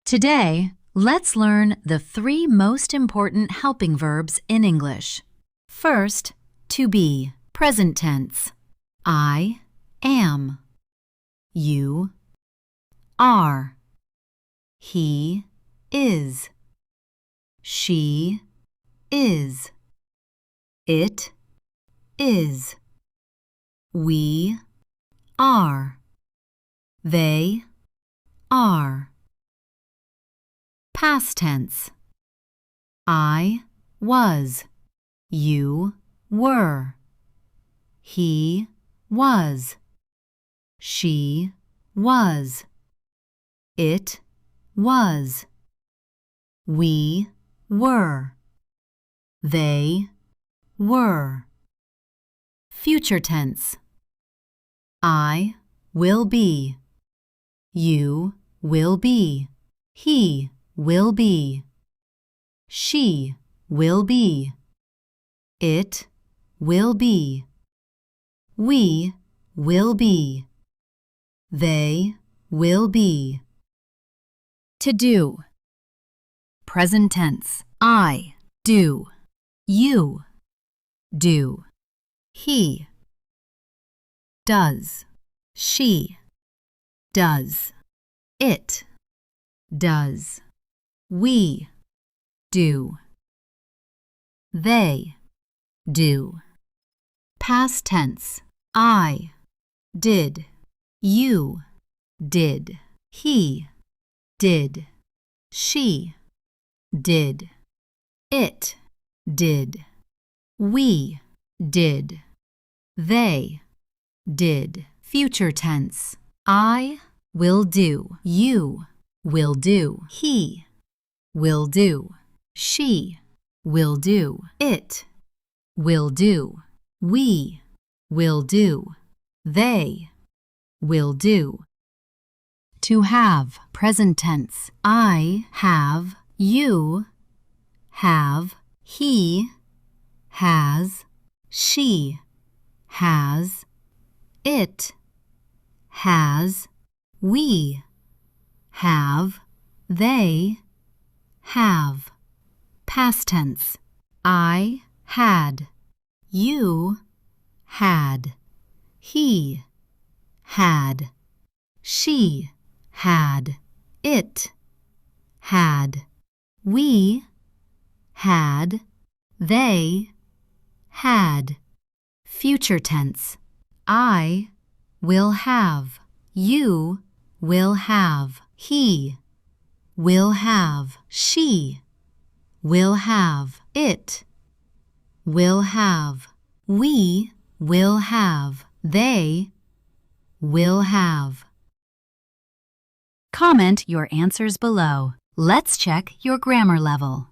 Today, let's learn the 3 most important helping verbs in English. First, to be, present tense. I am. You are. He is. She is. It is. We are. They are. Past tense. I was. You were. He was. She was. It was. We were. They were. Future tense. I will be. You will be. He will be. She will be. It will be. We will be. They will be. To do. Present tense. I do. You do. He does. She does. It does. We do. They do. Past tense. I did. You did. He did. She did. It did. We did. They did. Future tense. I will do. You will do. He will do. She will do. It will do. We will do. They will do. To have. Present tense. I have. You have. He has. She has. It has. We have. They have. Past tense. I had. You had. He had. She had. It had. We had. They had. Future tense. I will have. You will have. He will have. She will have. It will have. We will have. They will have. Comment your answers below. Let's check your grammar level.